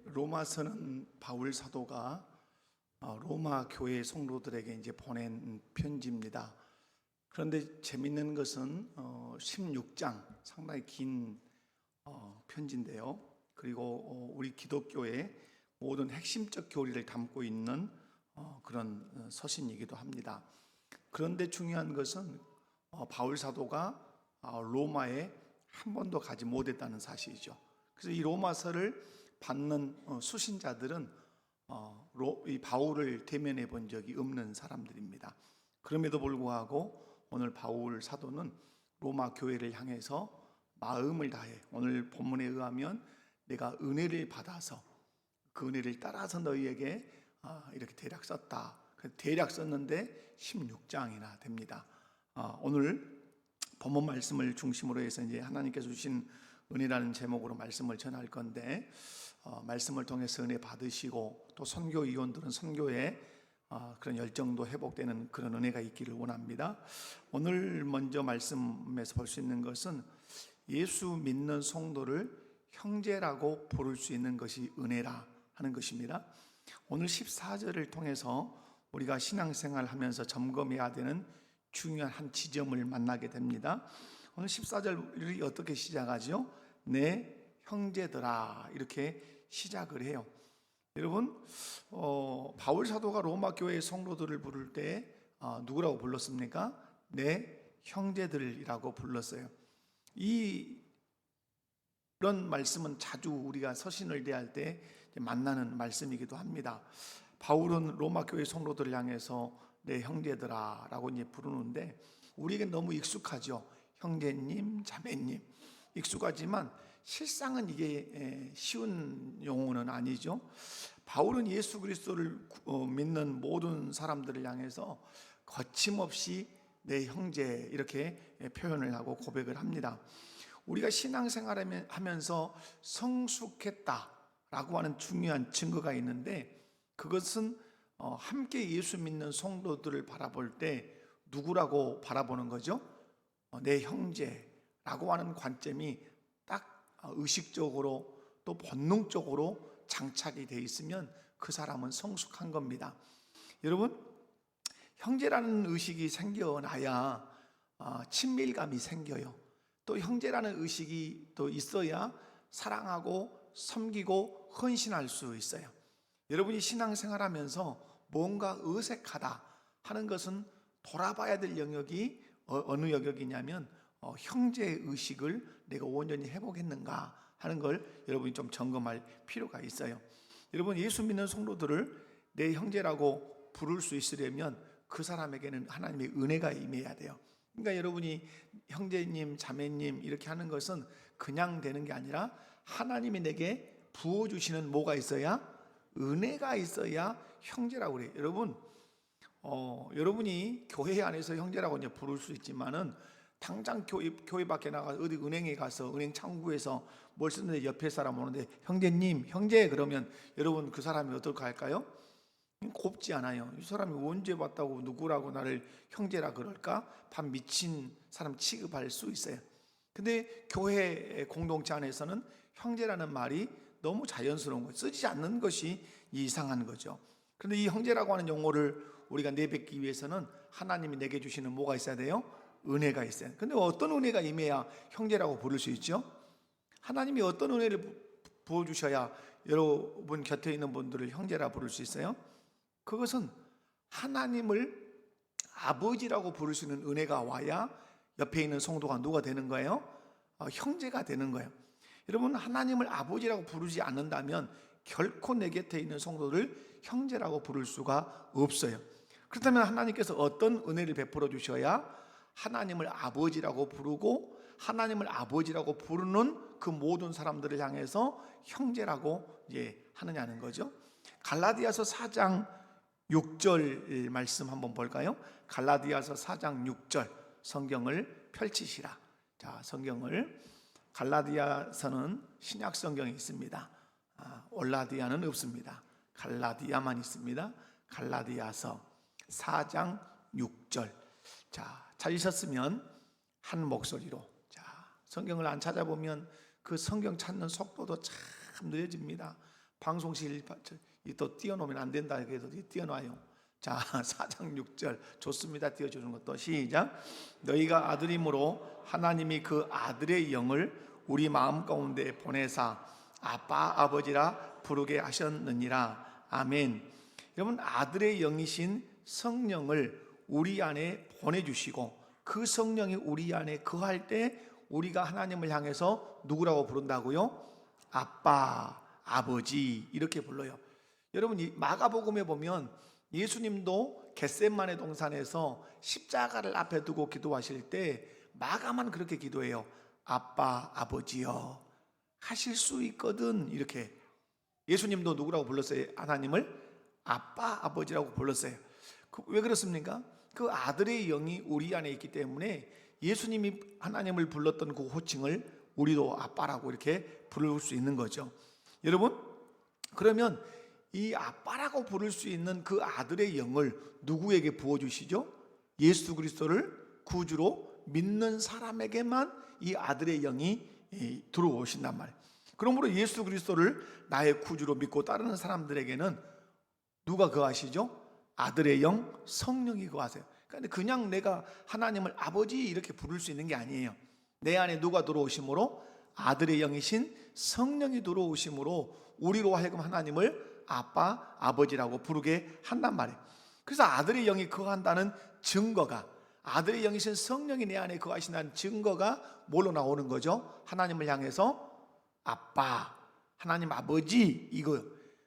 로마서는 바울 사도가 로마 교회 성도들에게 이제 보낸 편지입니다. 그런데 재밌는 것은 16장 상당히 긴 편지인데요. 그리고 우리 기독교의 모든 핵심적 교리를 담고 있는 그런 서신이기도 합니다. 그런데 중요한 것은 바울 사도가 로마에 한 번도 가지 못했다는 사실이죠. 그래서 이 로마서를 받는 수신자들은 이 바울을 대면해 본 적이 없는 사람들입니다. 그럼에도 불구하고 오늘 바울 사도는 로마 교회를 향해서 마음을 다해, 오늘 본문에 의하면 내가 은혜를 받아서 그 은혜를 따라서 너희에게 이렇게 대략 썼다. 대략 썼는데 16장이나 됩니다. 오늘 본문 말씀을 중심으로 해서 이제 하나님께서 주신 은혜라는 제목으로 말씀을 전할 건데, 말씀을 통해서 은혜 받으시고 또 선교위원들은 선교에 그런 열정도 회복되는 그런 은혜가 있기를 원합니다. 오늘 먼저 말씀에서 볼 수 있는 것은 예수 믿는 성도를 형제라고 부를 수 있는 것이 은혜라 하는 것입니다. 오늘 14절을 통해서 우리가 신앙생활 하면서 점검해야 되는 중요한 한 지점을 만나게 됩니다. 오늘 14절이 어떻게 시작하죠? 내 형제들아, 이렇게 시작을 해요. 여러분, 바울 사도가 로마 교회의 성도들을 부를 때 누구라고 불렀습니까? 내 형제들이라고 불렀어요. 이런 말씀은 자주 우리가 서신을 대할 때 만나는 말씀이기도 합니다. 바울은 로마 교회 성도들을 향해서 내 형제들아 라고 이제 부르는데, 우리에게 너무 익숙하죠. 형제님, 자매님, 익숙하지만 실상은 이게 쉬운 용어는 아니죠. 바울은 예수 그리스도를 믿는 모든 사람들을 향해서 거침없이 내 형제 이렇게 표현을 하고 고백을 합니다. 우리가 신앙생활을 하면서 성숙했다라고 하는 중요한 증거가 있는데, 그것은 함께 예수 믿는 성도들을 바라볼 때 누구라고 바라보는 거죠? 내 형제라고 하는 관점이 딱 의식적으로 또 본능적으로 장착이 되어 있으면 그 사람은 성숙한 겁니다. 여러분, 형제라는 의식이 생겨나야 친밀감이 생겨요. 또 형제라는 의식이 또 있어야 사랑하고 섬기고 헌신할 수 있어요. 여러분이 신앙생활하면서 뭔가 어색하다 하는 것은 돌아봐야 될 영역이 어느 영역이냐면 형제의식을 내가 온전히 회복했는가 하는 걸 여러분이 좀 점검할 필요가 있어요. 여러분, 예수 믿는 성도들을 내 형제라고 부를 수 있으려면 그 사람에게는 하나님의 은혜가 임해야 돼요. 그러니까 여러분이 형제님, 자매님 이렇게 하는 것은 그냥 되는 게 아니라 하나님이 내게 부어주시는 뭐가 있어야? 은혜가 있어야 형제라고 그래요. 여러분, 여러분이 교회 안에서 형제라고 이제 부를 수 있지만은 당장 교회 밖에 나가서 어디 은행에 가서 은행 창구에서 뭘 쓰는데 옆에 사람 오는데 형제님, 형제 그러면 여러분 그 사람이 어떨까 할까요? 곱지 않아요. 이 사람이 언제 봤다고 누구라고 나를 형제라 그럴까? 반 미친 사람 취급할 수 있어요. 근데 교회 공동체 안에서는 형제라는 말이 너무 자연스러운 거예요. 쓰지 않는 것이 이상한 거죠. 그런데 이 형제라고 하는 용어를 우리가 내뱉기 위해서는 하나님이 내게 주시는 뭐가 있어야 돼요? 은혜가 있어요. 근데 어떤 은혜가 임해야 형제라고 부를 수 있죠? 하나님이 어떤 은혜를 부어주셔야 여러분 곁에 있는 분들을 형제라 부를 수 있어요? 그것은 하나님을 아버지라고 부를 수 있는 은혜가 와야 옆에 있는 성도가 누가 되는 거예요? 형제가 되는 거예요. 여러분, 하나님을 아버지라고 부르지 않는다면 결코 내 곁에 있는 성도를 형제라고 부를 수가 없어요. 그렇다면 하나님께서 어떤 은혜를 베풀어 주셔야 하나님을 아버지라고 부르고 하나님을 아버지라고 부르는 그 모든 사람들을 향해서 형제라고 하느냐는 거죠. 갈라디아서 4장 6절 말씀 한번 볼까요? 갈라디아서 4장 6절 성경을 펼치시라. 자, 성경을, 갈라디아서는 신약 성경이 있습니다. 올라디아는 없습니다. 갈라디아만 있습니다. 갈라디아서 4장 6절. 자, 찾으셨으면 한 목소리로. 자, 성경을 안 찾아보면 그 성경 찾는 속도도 참 참 느려집니다. 방송실 또 띄워놓으면 안 된다 해도 띄워놔요. 자, 4장 6절 좋습니다. 띄워주는 것도 시작. 너희가 아들임으로 하나님이 그 아들의 영을 우리 마음 가운데 보내사 아빠 아버지라 부르게 하셨느니라. 아멘. 여러분, 아들의 영이신 성령을 우리 안에 보내주시고 그 성령이 우리 안에 거할 때 우리가 하나님을 향해서 누구라고 부른다고요? 아빠, 아버지 이렇게 불러요. 여러분, 이 마가복음에 보면 예수님도 겟세마네 동산에서 십자가를 앞에 두고 기도하실 때 마가만 그렇게 기도해요. 아빠, 아버지여 하실 수 있거든. 이렇게 예수님도 누구라고 불렀어요? 하나님을 아빠, 아버지라고 불렀어요. 왜 그렇습니까? 그 아들의 영이 우리 안에 있기 때문에 예수님이 하나님을 불렀던 그 호칭을 우리도 아빠라고 이렇게 부를 수 있는 거죠. 여러분, 그러면 이 아빠라고 부를 수 있는 그 아들의 영을 누구에게 부어주시죠? 예수 그리스도를 구주로 믿는 사람에게만 이 아들의 영이 들어오신단 말이에요. 그러므로 예수 그리스도를 나의 구주로 믿고 따르는 사람들에게는 누가 거하시죠? 아들의 영, 성령이 거하세요. 그러니까 그냥 내가 하나님을 아버지 이렇게 부를 수 있는 게 아니에요. 내 안에 누가 들어오심으로? 아들의 영이신 성령이 들어오심으로 우리로 하여금 하나님을 아빠, 아버지라고 부르게 한단 말이에요. 그래서 아들의 영이 거한다는 증거가, 아들의 영이신 성령이 내 안에 거하신다는 증거가 뭘로 나오는 거죠? 하나님을 향해서 아빠, 하나님 아버지 이거요.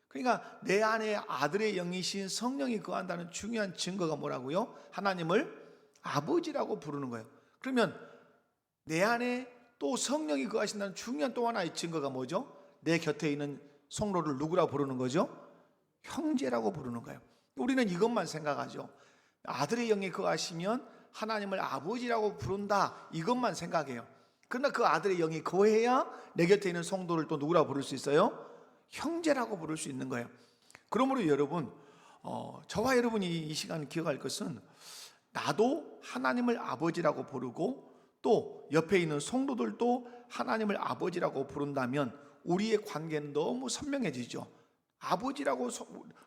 그러니까 내 안에 아들의 영이신 성령이 거한다는 중요한 증거가 뭐라고요? 하나님을 아버지라고 부르는 거예요. 그러면 내 안에 또 성령이 거하신다는 중요한 또 하나의 증거가 뭐죠? 내 곁에 있는 성로를 누구라고 부르는 거죠? 형제라고 부르는 거예요. 우리는 이것만 생각하죠. 아들의 영이 거하시면 하나님을 아버지라고 부른다, 이것만 생각해요. 그러나 그 아들의 영이 거해야 내 곁에 있는 성도를 또 누구라고 부를 수 있어요? 형제라고 부를 수 있는 거예요. 그러므로 여러분, 저와 여러분이 이 시간 기억할 것은 나도 하나님을 아버지라고 부르고 또 옆에 있는 성도들도 하나님을 아버지라고 부른다면 우리의 관계는 너무 선명해지죠. 아버지라고,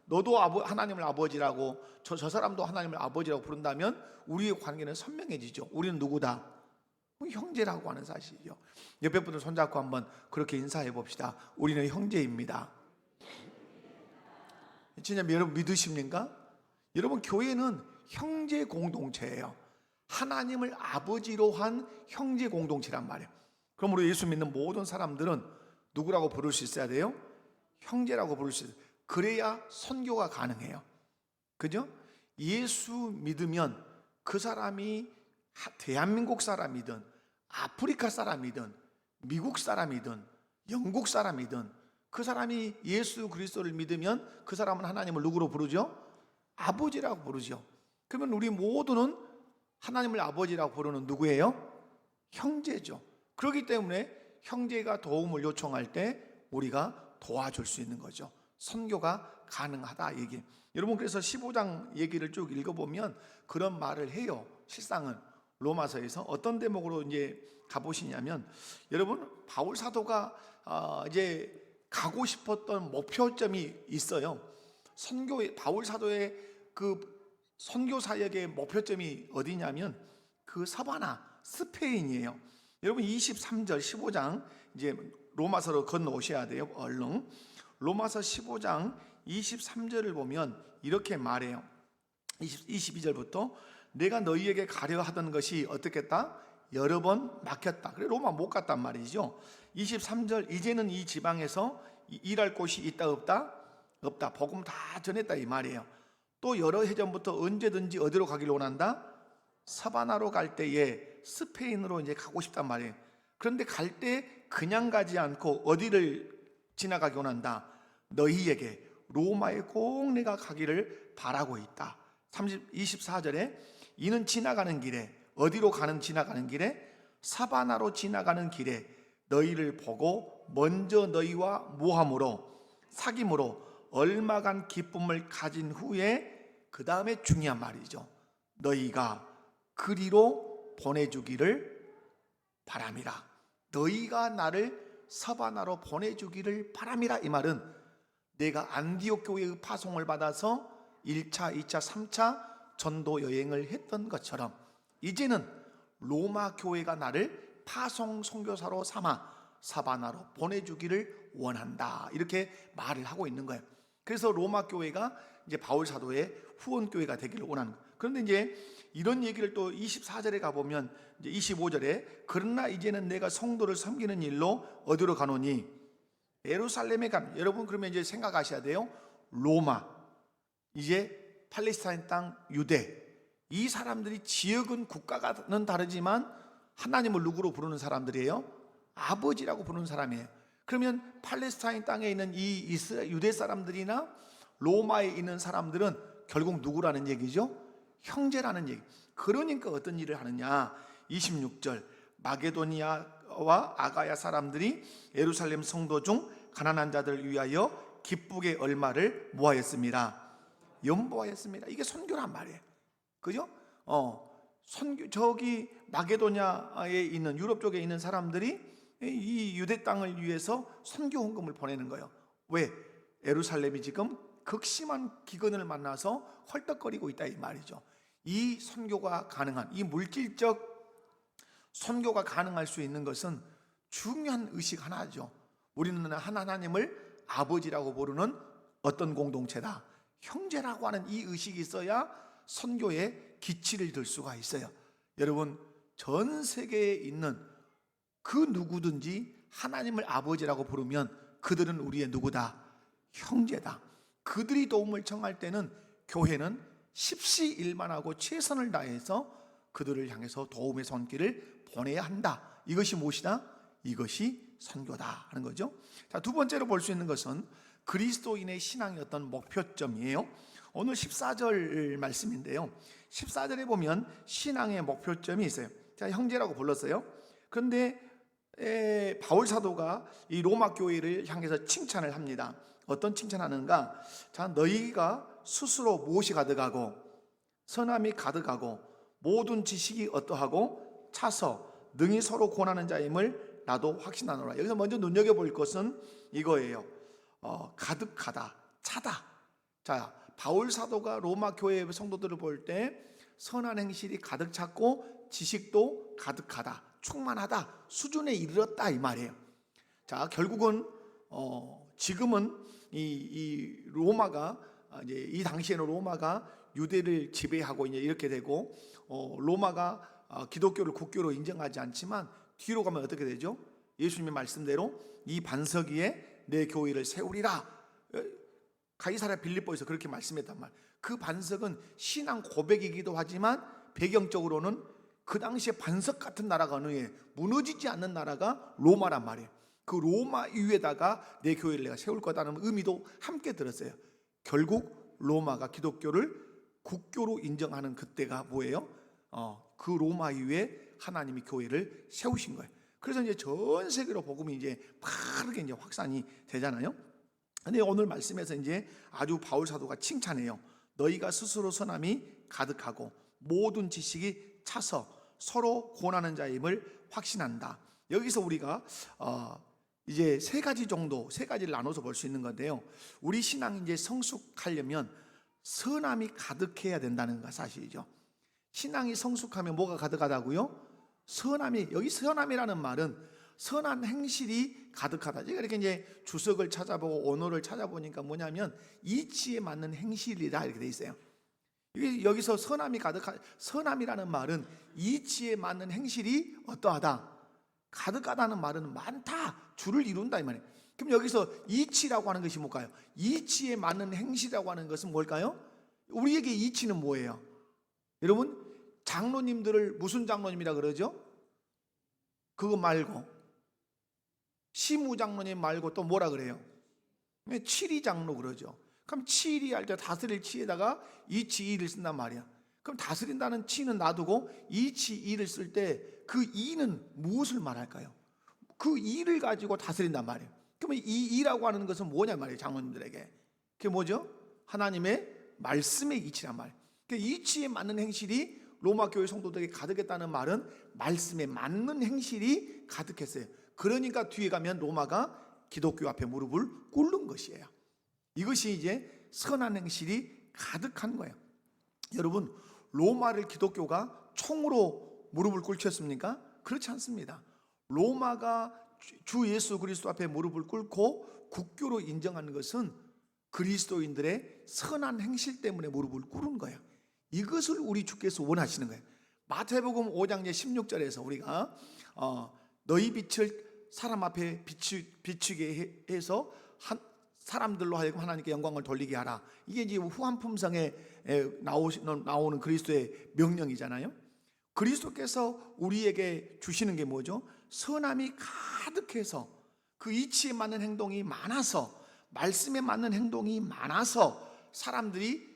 너도 하나님을 아버지라고, 저 사람도 하나님을 아버지라고 부른다면 우리의 관계는 선명해지죠. 우리는 누구다? 형제라고 하는 사실이죠. 옆에 분들 손잡고 한번 그렇게 인사해 봅시다. 우리는 형제입니다. 진짜 여러분 믿으십니까? 여러분, 교회는 형제 공동체예요. 하나님을 아버지로 한 형제 공동체란 말이에요. 그러므로 예수 믿는 모든 사람들은 누구라고 부를 수 있어야 돼요? 형제라고 부를 수 있어요. 그래야 선교가 가능해요. 그죠? 예수 믿으면 그 사람이 대한민국 사람이든 아프리카 사람이든 미국 사람이든 영국 사람이든 그 사람이 예수 그리스도를 믿으면 그 사람은 하나님을 누구로 부르죠? 아버지라고 부르죠. 그러면 우리 모두는 하나님을 아버지라고 부르는 누구예요? 형제죠. 그렇기 때문에 형제가 도움을 요청할 때 우리가 도와줄 수 있는 거죠. 선교가 가능하다 얘기. 여러분, 그래서 15장 얘기를 쭉 읽어보면 그런 말을 해요. 실상은 로마서에서 어떤 대목으로 이제 가보시냐면, 여러분, 바울 사도가 이제 가고 싶었던 목표점이 있어요. 바울 사도의 그 선교 사역의 목표점이 어디냐면 그 서바나, 스페인이에요. 여러분, 23절 15장 이제 로마서로 건너오셔야 돼요. 얼른 로마서 15장 23절을 보면 이렇게 말해요. 22절부터 내가 너희에게 가려 하던 것이 어떻겠다? 여러 번 막혔다. 그래 로마 못 갔단 말이죠. 23절 이제는 이 지방에서 일할 곳이 있다 없다? 없다. 복음 다 전했다 이 말이에요. 또 여러 해전부터 언제든지 어디로 가기를 원한다? 사바나로 갈 때에 스페인으로 이제 가고 싶단 말이에요. 그런데 갈 때 그냥 가지 않고 어디를 지나가기 원한다? 너희에게 로마에 꼭 내가 가기를 바라고 있다. 24절에 이는 지나가는 길에, 어디로 지나가는 길에? 사바나로 지나가는 길에 너희를 보고 먼저 너희와 모함으로 사귐으로 얼마간 기쁨을 가진 후에 그 다음에 중요한 말이죠. 너희가 그리로 보내주기를 바람이라. 너희가 나를 서바나로 보내주기를 바람이라. 이 말은 내가 안디옥 교회의 파송을 받아서 1차, 2차, 3차 전도 여행을 했던 것처럼 이제는 로마 교회가 나를 파송 선교사로 삼아 서바나로 보내주기를 원한다. 이렇게 말을 하고 있는 거예요. 그래서 로마 교회가 이제 바울 사도의 후원 교회가 되기를 원하는 거예요. 그런데 이제 이런 얘기를 또 24절에 가보면 이제 25절에 그러나 이제는 내가 성도를 섬기는 일로 어디로 가노니 예루살렘에 감. 여러분 그러면 이제 생각하셔야 돼요. 로마, 이제 팔레스타인 땅, 유대, 이 사람들이 지역은 국가는 다르지만 하나님을 누구로 부르는 사람들이에요? 아버지라고 부르는 사람이에요. 그러면 팔레스타인 땅에 있는 이 유대 사람들이나 로마에 있는 사람들은 결국 누구라는 얘기죠? 형제라는 얘기. 그러니까 어떤 일을 하느냐? 26절 마게도니아와 아가야 사람들이 예루살렘 성도 중 가난한 자들을 위하여 기쁘게 얼마를 모아였습니다. 연보하였습니다. 이게 선교란 말이에요. 그죠? 선교, 저기 마게도냐에 있는 유럽 쪽에 있는 사람들이 이 유대 땅을 위해서 선교 헌금을 보내는 거예요. 왜? 예루살렘이 지금 극심한 기근을 만나서 헐떡거리고 있다 이 말이죠. 이 선교가 가능한, 이 물질적 선교가 가능할 수 있는 것은 중요한 의식 하나죠. 우리는 하나님을 아버지라고 부르는 어떤 공동체다, 형제라고 하는 이 의식이 있어야 선교의 기치를 들 수가 있어요. 여러분, 전 세계에 있는 그 누구든지 하나님을 아버지라고 부르면 그들은 우리의 누구다? 형제다. 그들이 도움을 청할 때는 교회는 십시일반하고 최선을 다해서 그들을 향해서 도움의 손길을 보내야 한다. 이것이 무엇이다? 이것이 선교다 하는 거죠. 자, 두 번째로 볼 수 있는 것은 그리스도인의 신앙의 어떤 목표점이에요. 오늘 14절 말씀인데요, 14절에 보면 신앙의 목표점이 있어요. 자, 형제라고 불렀어요. 그런데 바울 사도가 이 로마 교회를 향해서 칭찬을 합니다. 어떤 칭찬하는가? 자, 너희가 스스로 무엇이 가득하고 선함이 가득하고 모든 지식이 어떠하고 차서 능히 서로 권하는 자임을 나도 확신하노라. 여기서 먼저 눈여겨볼 것은 이거예요. 가득하다, 차다. 자, 바울 사도가 로마 교회의 성도들을 볼 때 선한 행실이 가득 찼고 지식도 가득하다, 충만하다 수준에 이르렀다 이 말이에요. 자, 결국은 지금은 이 로마가 이제 이 당시에는 로마가 유대를 지배하고 이제 이렇게 되고 로마가 기독교를 국교로 인정하지 않지만 뒤로 가면 어떻게 되죠? 예수님의 말씀대로 이 반석 위에 내 교회를 세우리라. 가이사랴 빌립보에서 그렇게 말씀했단 말. 그 반석은 신앙 고백이기도 하지만 배경적으로는 그 당시에 반석 같은 나라가 어느 에 무너지지 않는 나라가 로마란 말이에요. 그 로마 위에다가 내 교회를 내가 세울 거다는 의미도 함께 들었어요. 결국 로마가 기독교를 국교로 인정하는 그때가 뭐예요? 그 로마 위에 하나님이 교회를 세우신 거예요. 그래서 이제 전 세계로 복음이 이제 빠르게 이제 확산이 되잖아요. 근데 오늘 말씀에서 이제 아주 바울 사도가 칭찬해요. 너희가 스스로 선함이 가득하고 모든 지식이 차서 서로 권하는 자임을 확신한다. 여기서 우리가 이제 세 가지를 나눠서 볼 수 있는 건데요. 우리 신앙이 이제 성숙하려면 선함이 가득해야 된다는 거 사실이죠. 신앙이 성숙하면 뭐가 가득하다고요? 선함이, 여기 선함이라는 말은 선한 행실이 가득하다. 제가 이렇게 이제 주석을 찾아보고 언어를 찾아보니까 뭐냐면 이치에 맞는 행실이다 이렇게 돼 있어요. 여기서 선함이 가득한, 선함이라는 말은 이치에 맞는 행실이 어떠하다, 가득하다는 말은 많다, 주를 이룬다 이 말이에요. 그럼 여기서 이치라고 하는 것이 뭘까요? 이치에 맞는 행실이라고 하는 것은 뭘까요? 우리에게 이치는 뭐예요? 여러분, 장로님들을 무슨 장로님이라 그러죠? 그거 말고 시무장로님 말고 또 뭐라 그래요? 치리장로 그러죠. 그럼 치리할 때 다스릴 치에다가 이치 이를 쓴단 말이야. 그럼 다스린다는 치는 놔두고 이치 이를 쓸 때 그 이는 무엇을 말할까요? 그 이를 가지고 다스린단 말이에요. 그러면 이 이라고 하는 것은 뭐냐 말이에요. 장로님들에게 그게 뭐죠? 하나님의 말씀의 이치란 말이에요. 이치에 맞는 행실이 로마 교회 성도들에게 가득했다는 말은 말씀에 맞는 행실이 가득했어요. 그러니까 뒤에 가면 로마가 기독교 앞에 무릎을 꿇는 것이에요. 이것이 이제 선한 행실이 가득한 거예요. 여러분, 로마를 기독교가 총으로 무릎을 꿇혔습니까? 그렇지 않습니다. 로마가 주 예수 그리스도 앞에 무릎을 꿇고 국교로 인정하는 것은 그리스도인들의 선한 행실 때문에 무릎을 꿇은 거예요. 이것을 우리 주께서 원하시는 거예요. 마태복음 5장 16절에서 우리가 너희 빛을 사람 앞에 비추게 해서 사람들로 하여금 하나님께 영광을 돌리게 하라. 이게 이제 후한품성에 나오는 그리스도의 명령이잖아요. 그리스도께서 우리에게 주시는 게 뭐죠? 선함이 가득해서 그 이치에 맞는 행동이 많아서, 말씀에 맞는 행동이 많아서 사람들이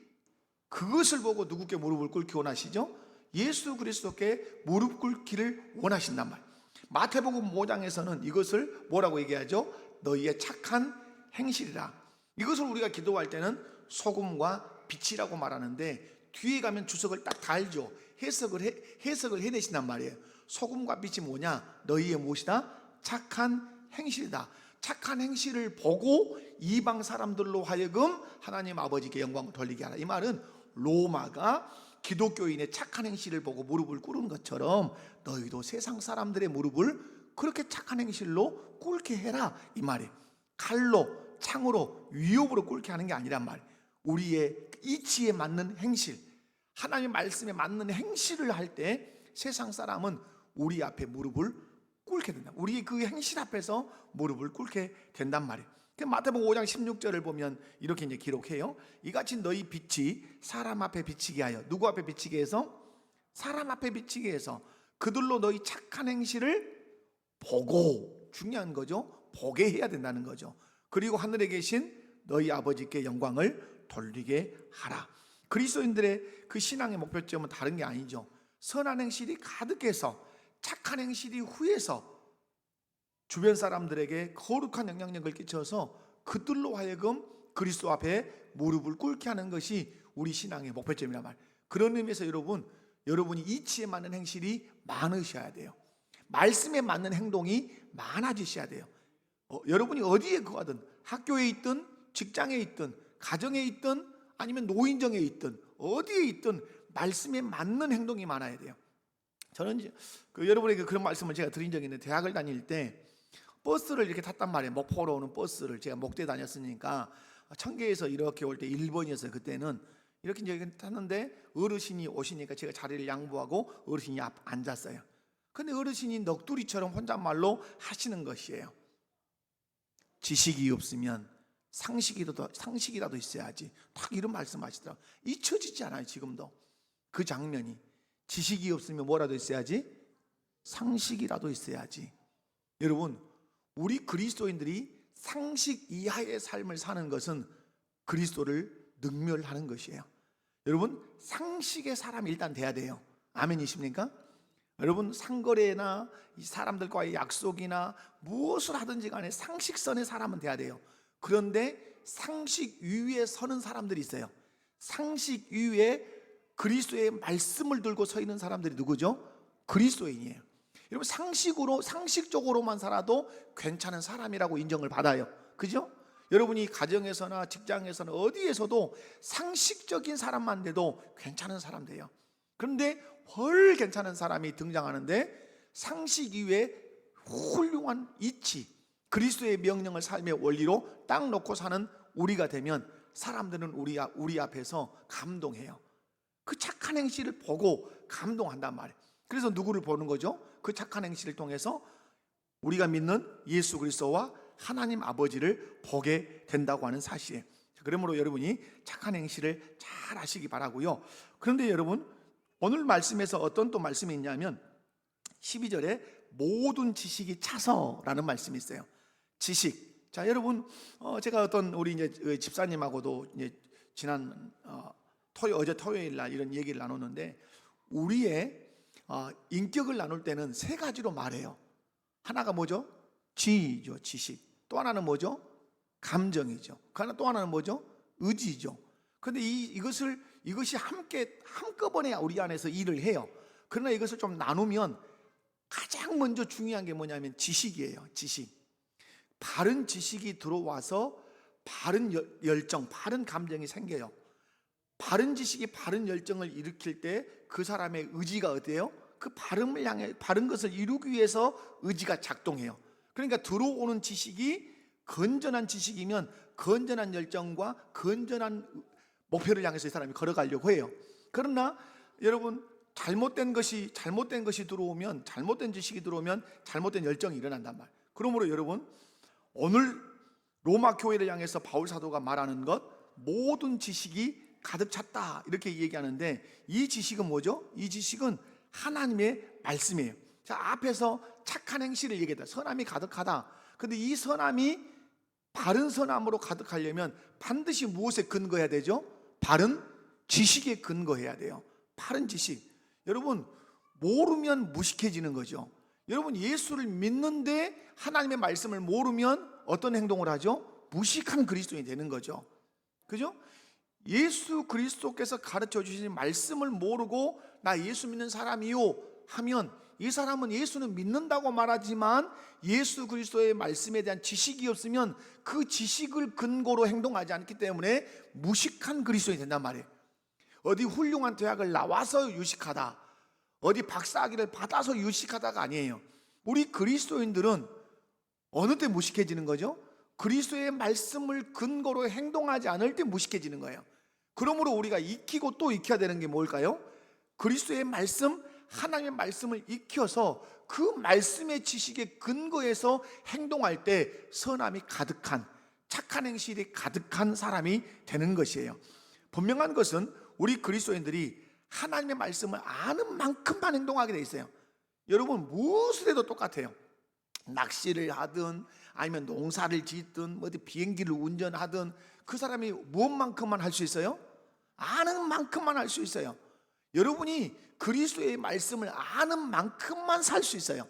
그것을 보고 누구께 무릎을 꿇기 원하시죠? 예수 그리스도께 무릎 꿇기를 원하신단 말이에요. 마태복음 5장에서는 이것을 뭐라고 얘기하죠? 너희의 착한 행실이라. 이것을 우리가 기도할 때는 소금과 빛이라고 말하는데, 뒤에 가면 주석을 딱 달죠. 해석을 해내신단 말이에요. 소금과 빛이 뭐냐? 너희의 무엇이다? 착한 행실이다. 착한 행실을 보고 이방 사람들로 하여금 하나님 아버지께 영광을 돌리게 하라. 이 말은 로마가 기독교인의 착한 행실을 보고 무릎을 꿇은 것처럼 너희도 세상 사람들의 무릎을 그렇게 착한 행실로 꿇게 해라, 이 말이에요. 칼로, 창으로, 위협으로 꿇게 하는 게 아니란 말이에요. 우리의 이치에 맞는 행실, 하나님의 말씀에 맞는 행실을 할 때 세상 사람은 우리 앞에 무릎을 꿇게 된다. 우리 그 행실 앞에서 무릎을 꿇게 된단 말이에요. 마태복음 5장 16절을 보면 이렇게 이제 기록해요. 이같이 너희 빛이 사람 앞에 비치게 하여. 누구 앞에 비치게 해서? 사람 앞에 비치게 해서 그들로 너희 착한 행실을 보고, 중요한 거죠. 보게 해야 된다는 거죠. 그리고 하늘에 계신 너희 아버지께 영광을 돌리게 하라. 그리스도인들의 그 신앙의 목표점은 다른 게 아니죠. 선한 행실이 가득해서, 착한 행실이 후해서 주변 사람들에게 거룩한 영향력을 끼쳐서 그들로 하여금 그리스도 앞에 무릎을 꿇게 하는 것이 우리 신앙의 목표점이란 말이에요. 그런 의미에서 여러분이 이치에 맞는 행실이 많으셔야 돼요. 말씀에 맞는 행동이 많아지셔야 돼요. 여러분이 어디에 거하든, 학교에 있든, 직장에 있든, 가정에 있든, 아니면 노인정에 있든, 어디에 있든 말씀에 맞는 행동이 많아야 돼요. 저는 여러분에게 그런 말씀을 제가 드린 적이 있는데, 대학을 다닐 때 버스를 이렇게 탔단 말이에요. 목포로 오는 버스를. 제가 목대 다녔으니까 청계에서 이렇게 올 때 1번이었어요. 그때는 이렇게 이제 탔는데 어르신이 오시니까 제가 자리를 양보하고 어르신이 앞 앉았어요. 근데 어르신이 넋두리처럼 혼잣말로 하시는 것이에요. 지식이 없으면 상식이라도 있어야지. 딱 이런 말씀하시더라고요. 잊혀지지 않아요, 지금도. 그 장면이. 지식이 없으면 뭐라도 있어야지? 상식이라도 있어야지. 여러분, 우리 그리스도인들이 상식 이하의 삶을 사는 것은 그리스도를 능멸하는 것이에요. 여러분, 상식의 사람이 일단 돼야 돼요. 아멘이십니까? 여러분, 상거래나 이 사람들과의 약속이나 무엇을 하든지 간에 상식선의 사람은 돼야 돼요. 그런데 상식 위에 서는 사람들이 있어요. 상식 위에 그리스도의 말씀을 들고 서 있는 사람들이 누구죠? 그리스도인이에요. 여러분, 상식적으로만 살아도 괜찮은 사람이라고 인정을 받아요. 그죠? 여러분이 가정에서나 직장에서나 어디에서도 상식적인 사람만 돼도 괜찮은 사람 돼요. 그런데 헐 괜찮은 사람이 등장하는데 상식 이외에 훌륭한 이치, 그리스도의 명령을 삶의 원리로 딱 놓고 사는 우리가 되면 사람들은 우리 앞에서 감동해요. 그 착한 행실을 보고 감동한단 말이에요. 그래서 누구를 보는 거죠? 그 착한 행실을 통해서 우리가 믿는 예수 그리스도와 하나님 아버지를 보게 된다고 하는 사실이에요. 그러므로 여러분이 착한 행실을 잘 하시기 바라고요. 그런데 여러분, 오늘 말씀에서 어떤 또 말씀이 있냐면 12절에 모든 지식이 차서라는 말씀이 있어요. 지식. 자, 여러분, 제가 어떤 우리 이제 집사님하고도 이제 지난 어제 토요일 날 이런 얘기를 나눴는데, 우리의 인격을 나눌 때는 세 가지로 말해요. 하나가 뭐죠? 지죠, 지식. 또 하나는 뭐죠? 감정이죠. 또 하나는 뭐죠? 의지죠. 그런데 이것이 한꺼번에 우리 안에서 일을 해요. 그러나 이것을 좀 나누면 가장 먼저 중요한 게 뭐냐면 지식이에요. 지식. 바른 지식이 들어와서 바른 열정, 바른 감정이 생겨요. 바른 지식이 바른 열정을 일으킬 때 그 사람의 의지가 어때요? 그 바름을 향해 바른 것을 이루기 위해서 의지가 작동해요. 그러니까 들어오는 지식이 건전한 지식이면 건전한 열정과 건전한 목표를 향해서 이 사람이 걸어가려고 해요. 그러나 여러분, 잘못된 것이 들어오면, 잘못된 지식이 들어오면 잘못된 열정이 일어난단 말이에요. 그러므로 여러분, 오늘 로마 교회를 향해서 바울 사도가 말하는 것, 모든 지식이 가득 찼다 이렇게 얘기하는데, 이 지식은 뭐죠? 이 지식은 하나님의 말씀이에요. 자, 앞에서 착한 행실을 얘기했다. 선함이 가득하다. 근데 이 선함이 바른 선함으로 가득하려면 반드시 무엇에 근거해야 되죠? 바른 지식에 근거해야 돼요. 바른 지식. 여러분, 모르면 무식해지는 거죠. 여러분, 예수를 믿는데 하나님의 말씀을 모르면 어떤 행동을 하죠? 무식한 그리스도인이 되는 거죠. 그죠? 예수 그리스도께서 가르쳐 주신 말씀을 모르고 나 예수 믿는 사람이요 하면, 이 사람은 예수는 믿는다고 말하지만 예수 그리스도의 말씀에 대한 지식이 없으면 그 지식을 근거로 행동하지 않기 때문에 무식한 그리스도인이 된단 말이에요. 어디 훌륭한 대학을 나와서 유식하다, 어디 박사학위를 받아서 유식하다가 아니에요. 우리 그리스도인들은 어느 때 무식해지는 거죠? 그리스도의 말씀을 근거로 행동하지 않을 때 무식해지는 거예요. 그러므로 우리가 익히고 또 익혀야 되는 게 뭘까요? 그리스도의 말씀, 하나님의 말씀을 익혀서 그 말씀의 지식에 근거해서 행동할 때 선함이 가득한, 착한 행실이 가득한 사람이 되는 것이에요. 분명한 것은 우리 그리스도인들이 하나님의 말씀을 아는 만큼만 행동하게 돼 있어요. 여러분, 무엇을 해도 똑같아요. 낚시를 하든 아니면 농사를 짓든 어디 비행기를 운전하든 그 사람이 무엇만큼만 할 수 있어요? 아는 만큼만 할 수 있어요. 여러분이 그리스도의 말씀을 아는 만큼만 살 수 있어요.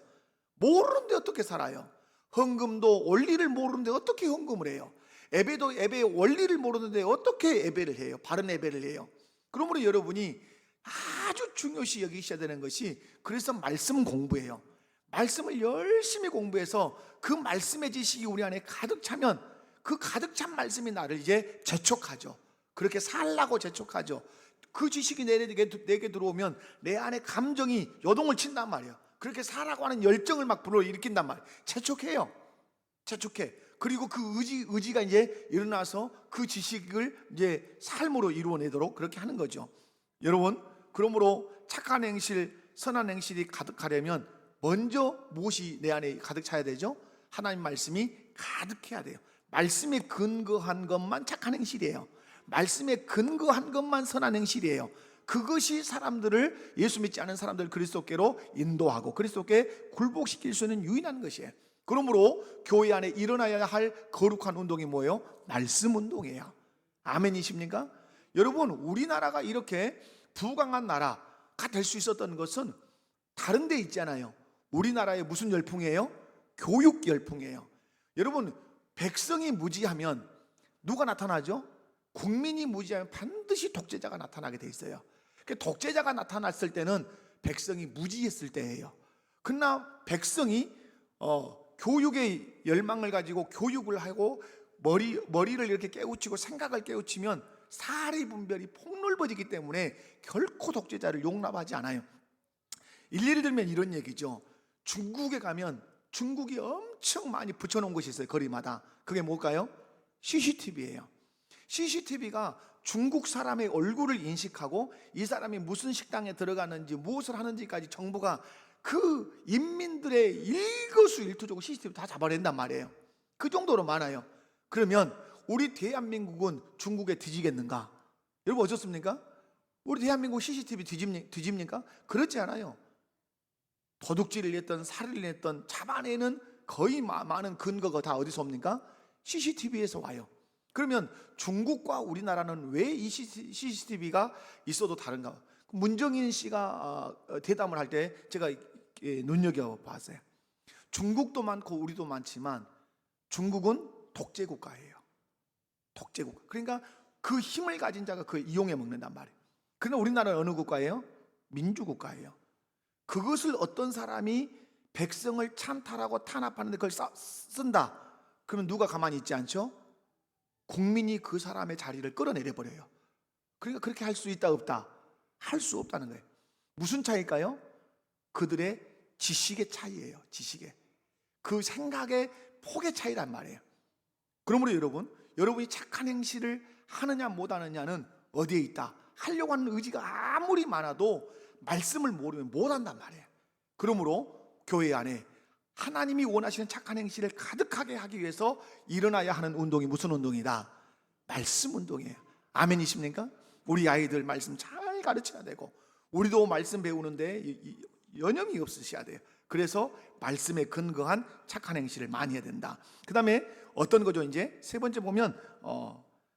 모르는데 어떻게 살아요? 헌금도 원리를 모르는데 어떻게 헌금을 해요? 예배도 예배의 원리를 모르는데 어떻게 예배를 해요? 바른 예배를 해요. 그러므로 여러분이 아주 중요시 여기셔야 되는 것이, 그래서 말씀 공부예요. 말씀을 열심히 공부해서 그 말씀의 지식이 우리 안에 가득 차면 그 가득 찬 말씀이 나를 이제 재촉하죠. 그렇게 살라고 재촉하죠. 그 지식이 내게 들어오면 내 안에 감정이 요동을 친단 말이에요. 그렇게 살라고 하는 열정을 막 불러일으킨단 말이에요. 재촉해요. 재촉해. 그리고 그 의지가 이제 일어나서 그 지식을 이제 삶으로 이루어내도록 그렇게 하는 거죠. 여러분, 그러므로 착한 행실, 선한 행실이 가득하려면 먼저 무엇이 내 안에 가득 차야 되죠? 하나님 말씀이 가득해야 돼요. 말씀에 근거한 것만 착한 행실이에요. 말씀에 근거한 것만 선한 행실이에요. 그것이 사람들을, 예수 믿지 않은 사람들 그리스도께로 인도하고 그리스도께 굴복시킬 수 있는 유일한 것이에요. 그러므로 교회 안에 일어나야 할 거룩한 운동이 뭐예요? 말씀 운동이에요. 아멘이십니까? 여러분, 우리나라가 이렇게 부강한 나라가 될 수 있었던 것은 다른 데 있잖아요. 우리나라의 무슨 열풍이에요? 교육 열풍이에요. 여러분, 백성이 무지하면 누가 나타나죠? 국민이 무지하면 반드시 독재자가 나타나게 돼 있어요. 독재자가 나타났을 때는 백성이 무지했을 때예요. 그러나 백성이 교육의 열망을 가지고 교육을 하고 머리를 이렇게 깨우치고 생각을 깨우치면 사리 분별이 폭넓어지기 때문에 결코 독재자를 용납하지 않아요. 일례를 들면 이런 얘기죠. 중국에 가면 중국이 엄청 많이 붙여놓은 곳이 있어요. 거리마다. 그게 뭘까요? CCTV예요. CCTV가 중국 사람의 얼굴을 인식하고 이 사람이 무슨 식당에 들어가는지 무엇을 하는지까지 정부가 그 인민들의 일거수일투족을 CCTV 다 잡아낸단 말이에요. 그 정도로 많아요. 그러면 우리 대한민국은 중국에 뒤지겠는가? 여러분 어떻습니까? 우리 대한민국 CCTV 뒤집니까? 그렇지 않아요. 도둑질을 했던, 살인을 했던, 잡아내는 거의 많은 근거가 다 어디서 옵니까? CCTV에서 와요. 그러면 중국과 우리나라는 왜 이 CCTV가 있어도 다른가? 문정인 씨가 대담을 할 때 제가 눈여겨봤어요. 중국도 많고 우리도 많지만 중국은 독재 국가예요. 독재 국가. 그러니까 그 힘을 가진 자가 그걸 이용해 먹는단 말이에요. 그러나 우리나라는 어느 국가예요? 민주 국가예요. 그것을 어떤 사람이 백성을 찬탈하고 탄압하는데 그걸 쓴다. 그러면 누가 가만히 있지 않죠? 국민이 그 사람의 자리를 끌어내려 버려요. 그러니까 그렇게 할 수 있다 없다? 할 수 없다는 거예요. 무슨 차이일까요? 그들의 지식의 차이예요. 지식의, 그 생각의 폭의 차이란 말이에요. 그러므로 여러분이 착한 행실을 하느냐 못하느냐는 어디에 있다? 하려고 하는 의지가 아무리 많아도 말씀을 모르면 못한단 말이에요. 그러므로 교회 안에 하나님이 원하시는 착한 행실을 가득하게 하기 위해서 일어나야 하는 운동이 무슨 운동이다? 말씀 운동이에요. 아멘이십니까? 우리 아이들 말씀 잘 가르쳐야 되고, 우리도 말씀 배우는데 여념이 없으셔야 돼요. 그래서 말씀에 근거한 착한 행실을 많이 해야 된다. 그 다음에 어떤 거죠? 이제 세 번째 보면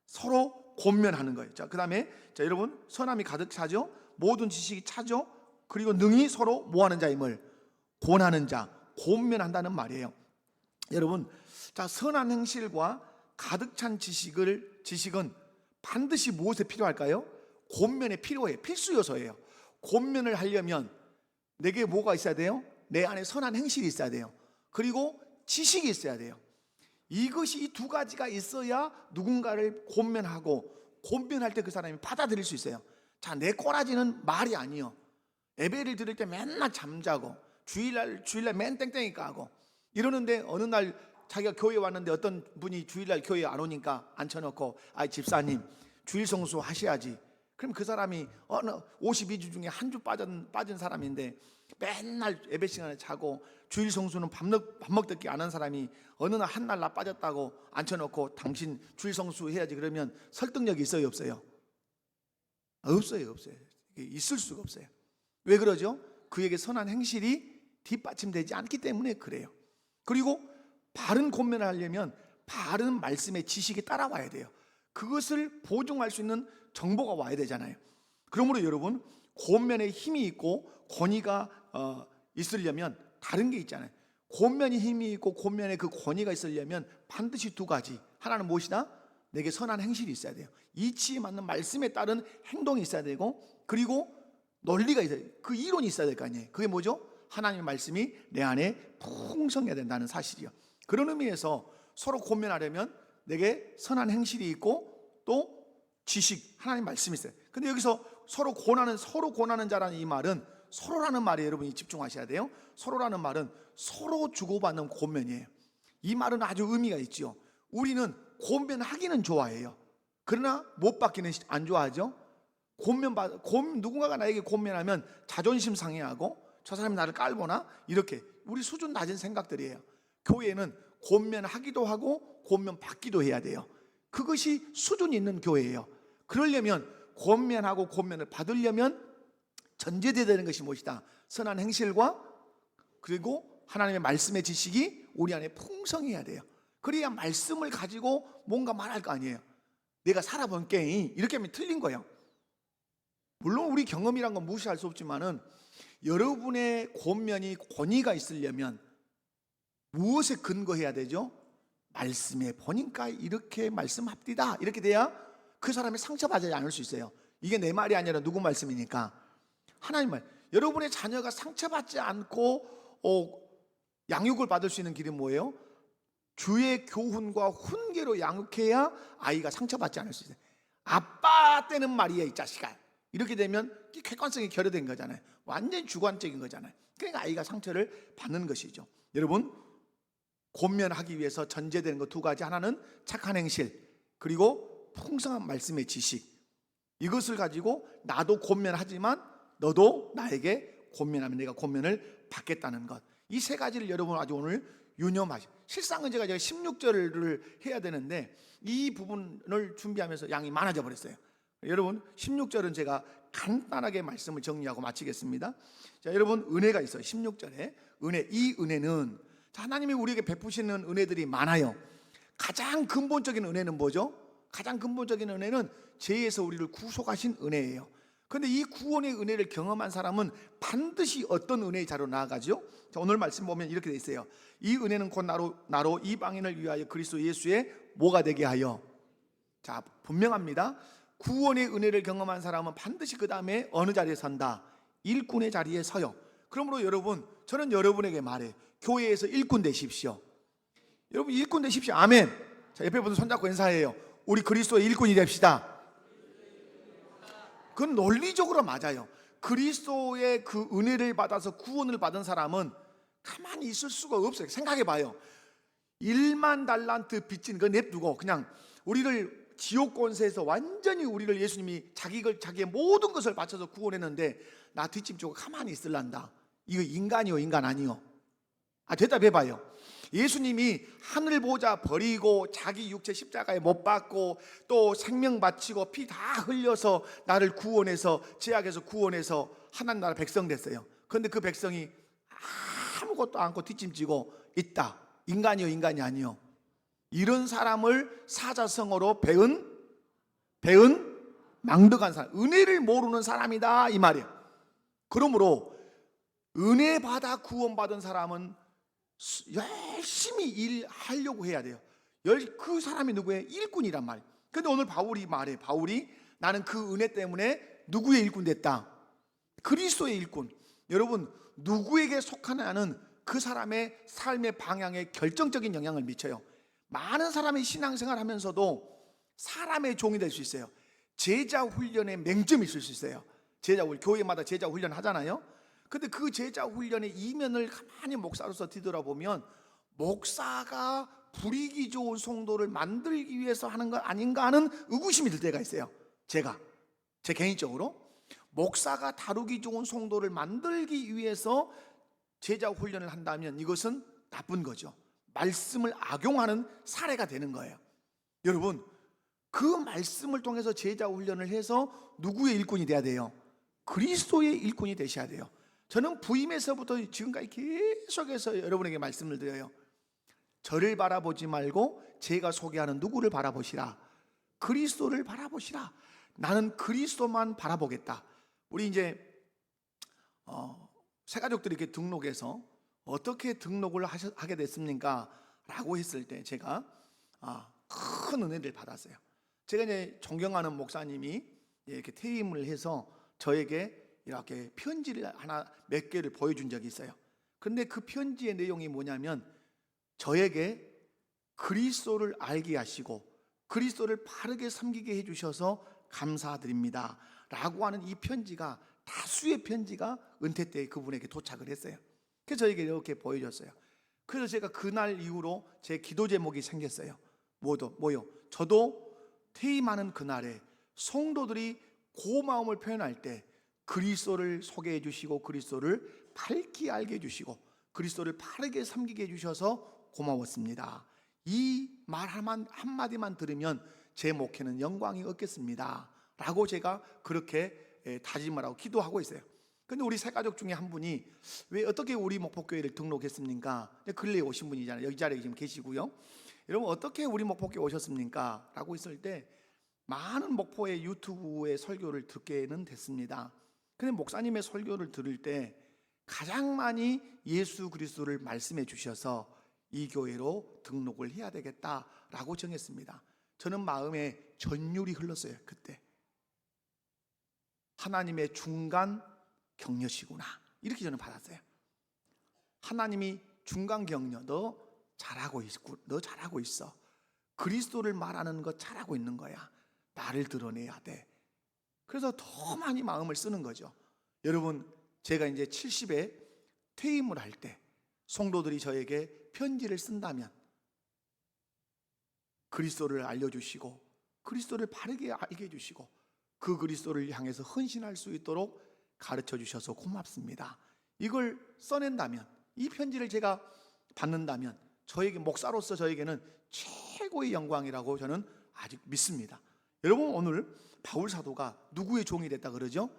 서로 권면하는 거예요. 자, 그 다음에 여러분, 선함이 가득 차죠. 모든 지식이 차죠. 그리고 능히 서로 뭐하는 자임을 권하는 자, 권면한다는 말이에요. 여러분, 자, 선한 행실과 가득 찬 지식은 반드시 무엇에 필요할까요? 권면에 필요해요. 필수 요소예요. 권면을 하려면 내게 뭐가 있어야 돼요? 내 안에 선한 행실이 있어야 돼요. 그리고 지식이 있어야 돼요. 이것이, 이 두 가지가 있어야 누군가를 권면하고, 권면할 때 그 사람이 받아들일 수 있어요. 자, 내 꼬라지는 말이 아니요. 예배를 드릴 때 맨날 잠자고, 주일날 맨 땡땡이 까고 이러는데, 어느 날 자기가 교회에 왔는데 어떤 분이 주일날 교회에 안 오니까 앉혀놓고, 집사님 주일 성수 하셔야지. 그럼 그 사람이 52주 중에 한 주 빠진 사람인데 맨날 예배 시간에 자고, 주일 성수는 밥 먹듣기 안 한 사람이 어느 날 한 날 나 빠졌다고 앉혀놓고 당신 주일 성수 해야지 그러면 설득력이 있어요 없어요? 없어요. 있을 수가 없어요. 왜 그러죠? 그에게 선한 행실이 뒷받침되지 않기 때문에 그래요. 그리고 바른 권면을 하려면 바른 말씀의 지식이 따라와야 돼요. 그것을 보증할 수 있는 정보가 와야 되잖아요. 그러므로 여러분, 권면에 힘이 있고 권위가 있으려면 다른 게 있잖아요. 권면이 힘이 있고 권면에 그 권위가 있으려면 반드시 두 가지. 하나는 무엇이다? 내게 선한 행실이 있어야 돼요. 이치에 맞는 말씀에 따른 행동이 있어야 되고, 그리고 논리가 있어야 돼요. 그 이론이 있어야 될 거 아니에요. 그게 뭐죠? 하나님의 말씀이 내 안에 풍성해야 된다는 사실이요. 그런 의미에서 서로 권면하려면 내게 선한 행실이 있고 또 지식, 하나님 말씀이 있어요. 근데 여기서 서로 권하는 자라는 이 말은 서로라는 말에 여러분이 집중하셔야 돼요. 서로라는 말은 서로 주고받는 권면이에요. 이 말은 아주 의미가 있죠. 우리는 권면하기는 좋아해요. 그러나 못 받기는 안 좋아하죠. 누군가가 나에게 권면하면 자존심 상해하고, 저 사람이 나를 깔보나, 이렇게 우리 수준 낮은 생각들이에요. 교회는 권면하기도 하고 권면 받기도 해야 돼요. 그것이 수준 있는 교회예요. 그러려면, 권면하고 권면을 받으려면 전제되어야 되는 것이 무엇이다? 선한 행실과 그리고 하나님의 말씀의 지식이 우리 안에 풍성해야 돼요. 그래야 말씀을 가지고 뭔가 말할 거 아니에요. 내가 살아본 게임 이렇게 하면 틀린 거예요. 물론 우리 경험이란 건 무시할 수 없지만은, 여러분의 권면이 권위가 있으려면 무엇에 근거해야 되죠? 말씀에 보니까 이렇게 말씀합디다, 이렇게 돼야 그 사람이 상처받지 않을 수 있어요. 이게 내 말이 아니라 누구 말씀이니까? 하나님 말. 여러분의 자녀가 상처받지 않고 양육을 받을 수 있는 길이 뭐예요? 주의 교훈과 훈계로 양육해야 아이가 상처받지 않을 수 있어요. 아빠 때는 말이야 이 자식아, 이렇게 되면 객관성이 결여된 거잖아요. 완전히 주관적인 거잖아요. 그러니까 아이가 상처를 받는 것이죠. 여러분, 권면하기 위해서 전제되는 것 두 가지. 하나는 착한 행실, 그리고 풍성한 말씀의 지식. 이것을 가지고 나도 권면하지만 너도 나에게 권면하면 내가 권면을 받겠다는 것. 이 세 가지를 여러분 아주 오늘 유념하시오. 실상은 제가 16절을 해야 되는데 이 부분을 준비하면서 양이 많아져 버렸어요. 여러분, 16절은 제가 간단하게 말씀을 정리하고 마치겠습니다. 자, 여러분, 은혜가 있어요. 16절에 은혜. 이 은혜는 하나님이 우리에게 베푸시는 은혜들이 많아요. 가장 근본적인 은혜는 뭐죠? 가장 근본적인 은혜는 죄에서 우리를 구속하신 은혜예요. 그런데 이 구원의 은혜를 경험한 사람은 반드시 어떤 은혜의 자로 나아가죠? 자, 오늘 말씀 보면 이렇게 돼 있어요. 이 은혜는 곧 나로 이방인을 위하여 그리스도 예수의 뭐가 되게 하여. 자, 분명합니다. 구원의 은혜를 경험한 사람은 반드시 그 다음에 어느 자리에 선다? 일꾼의 자리에 서요. 그러므로 여러분, 저는 여러분에게 말해, 교회에서 일꾼 되십시오. 여러분 일꾼 되십시오. 아멘. 자, 옆에 분들 손잡고 인사해요. 우리 그리스도의 일꾼이 됩시다. 그건 논리적으로 맞아요. 그리스도의 그 은혜를 받아서 구원을 받은 사람은 가만히 있을 수가 없어요. 생각해 봐요. 1만 달란트 빚진 거 냅두고 그냥 우리를 지옥 권세에서 완전히 우리를 예수님이 자기의 모든 것을 바쳐서 구원했는데 나 뒷짐지고 가만히 있을란다. 이거 인간이요, 인간 아니요? 대답해 봐요. 예수님이 하늘 보좌 버리고 자기 육체 십자가에 못 박고 또 생명 바치고 피 다 흘려서 나를 구원해서 죄악에서 구원해서 하나님 나라 백성 됐어요. 그런데 그 백성이 아무것도 않고 뒷짐지고 있다. 인간이요, 인간이 아니요? 이런 사람을 사자성어로 배은 망덕한 사람, 은혜를 모르는 사람이다 이 말이에요. 그러므로 은혜 받아 구원받은 사람은 열심히 일하려고 해야 돼요. 그 사람이 누구예요? 일꾼이란 말이에요. 근데 오늘 바울이 말해. 바울이 나는 그 은혜 때문에 누구의 일꾼 됐다? 그리스도의 일꾼. 여러분, 누구에게 속하냐는 그 사람의 삶의 방향에 결정적인 영향을 미쳐요. 많은 사람이 신앙생활 하면서도 사람의 종이 될 수 있어요. 제자 훈련에 맹점이 있을 수 있어요. 제자 훈련, 교회마다 제자 훈련 하잖아요. 근데 그 제자 훈련의 이면을 가만히 목사로서 뒤돌아보면 목사가 불이기 좋은 성도를 만들기 위해서 하는 것 아닌가 하는 의구심이 들 때가 있어요. 제 개인적으로 목사가 다루기 좋은 성도를 만들기 위해서 제자 훈련을 한다면 이것은 나쁜 거죠. 말씀을 악용하는 사례가 되는 거예요. 여러분, 그 말씀을 통해서 제자 훈련을 해서 누구의 일꾼이 돼야 돼요? 그리스도의 일꾼이 되셔야 돼요. 저는 부임에서부터 지금까지 계속해서 여러분에게 말씀을 드려요. 저를 바라보지 말고 제가 소개하는 누구를 바라보시라. 그리스도를 바라보시라. 나는 그리스도만 바라보겠다. 우리 이제 새가족들이 이렇게 등록해서 어떻게 등록을 하게 됐습니까? 라고 했을 때 제가 큰 은혜를 받았어요. 제가 이제 존경하는 목사님이 이렇게 퇴임을 해서 저에게 이렇게 편지를 몇 개를 보여준 적이 있어요. 그런데 그 편지의 내용이 뭐냐면 저에게 그리스도를 알게 하시고 그리스도를 바르게 섬기게 해주셔서 감사드립니다 라고 하는 이 편지가, 다수의 편지가 은퇴 때 그분에게 도착을 했어요. 그래서 저에게 이렇게 보여줬어요. 그래서 제가 그날 이후로 제 기도 제목이 생겼어요. 뭐요? 저도 퇴임하는 그날에 성도들이 고마움을 표현할 때 그리스도를 소개해 주시고 그리스도를 밝게 알게 해 주시고 그리스도를 바르게 섬기게 해 주셔서 고마웠습니다. 이 말 한마디만 들으면 제 목회는 영광이 없겠습니다 라고 제가 그렇게 다짐을 하고 기도하고 있어요. 근데 우리 새 가족 중에 한 분이 왜 어떻게 우리 목포교회를 등록했습니까? 근래에 오신 분이잖아요. 여기 자리에 지금 계시고요. 여러분 어떻게 우리 목포교회 오셨습니까? 라고 했을 때 많은 목포의 유튜브의 설교를 듣게는 됐습니다. 근데 목사님의 설교를 들을 때 가장 많이 예수 그리스도를 말씀해 주셔서 이 교회로 등록을 해야 되겠다라고 정했습니다. 저는 마음에 전율이 흘렀어요. 그때 하나님의 중간 격려시구나 이렇게 저는 받았어요. 하나님이 중간 격려, 너 잘하고 있어. 그리스도를 말하는 거 잘하고 있는 거야. 나를 드러내야 돼. 그래서 더 많이 마음을 쓰는 거죠. 여러분, 제가 이제 70에 퇴임을 할 때 성도들이 저에게 편지를 쓴다면 그리스도를 알려주시고 그리스도를 바르게 알게 해주시고 그 그리스도를 향해서 헌신할 수 있도록 가르쳐 주셔서 고맙습니다. 이걸 써낸다면, 이 편지를 제가 받는다면 저에게, 목사로서 저에게는 최고의 영광이라고 저는 아직 믿습니다. 여러분, 오늘 바울 사도가 누구의 종이 됐다 그러죠?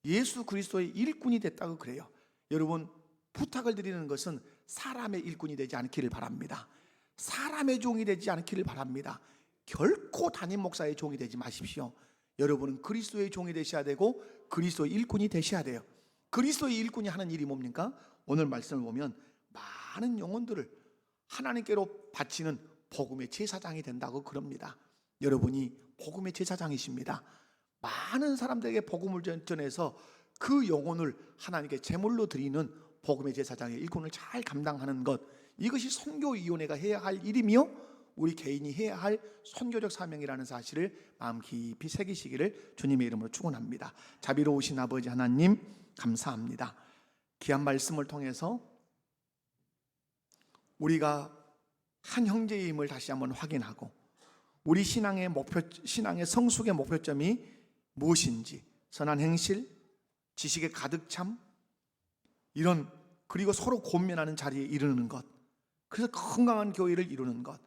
예수 그리스도의 일꾼이 됐다고 그래요. 여러분, 부탁을 드리는 것은 사람의 일꾼이 되지 않기를 바랍니다. 사람의 종이 되지 않기를 바랍니다. 결코 담임 목사의 종이 되지 마십시오. 여러분은 그리스도의 종이 되셔야 되고 그리스도의 일꾼이 되셔야 돼요. 그리스도의 일꾼이 하는 일이 뭡니까? 오늘 말씀을 보면 많은 영혼들을 하나님께로 바치는 복음의 제사장이 된다고 그럽니다. 여러분이 복음의 제사장이십니다. 많은 사람들에게 복음을 전해서 그 영혼을 하나님께 제물로 드리는 복음의 제사장의 일꾼을 잘 감당하는 것, 이것이 선교위원회가 해야 할 일이며 우리 개인이 해야 할 선교적 사명이라는 사실을 마음 깊이 새기시기를 주님의 이름으로 축원합니다. 자비로우신 아버지 하나님 감사합니다. 귀한 말씀을 통해서 우리가 한 형제임을 다시 한번 확인하고 우리 신앙의 목표, 신앙의 성숙의 목표점이 무엇인지, 선한 행실, 지식에 가득 참, 이런, 그리고 서로 권면하는 자리에 이르는 것, 그래서 건강한 교회를 이루는 것,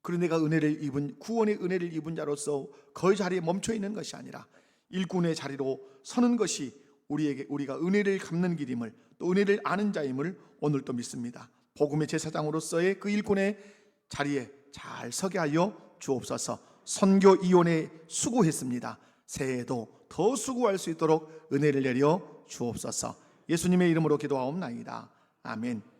그리고 내가 은혜를 입은, 구원의 은혜를 입은 자로서 그 자리에 멈춰 있는 것이 아니라 일꾼의 자리로 서는 것이 우리가 은혜를 갚는 길임을, 또 은혜를 아는 자임을 오늘 또 믿습니다. 복음의 제사장으로서의 그 일꾼의 자리에 잘 서게 하여 주옵소서. 선교위원회 수고했습니다. 새해에도 더 수고할 수 있도록 은혜를 내려 주옵소서. 예수님의 이름으로 기도하옵나이다. 아멘.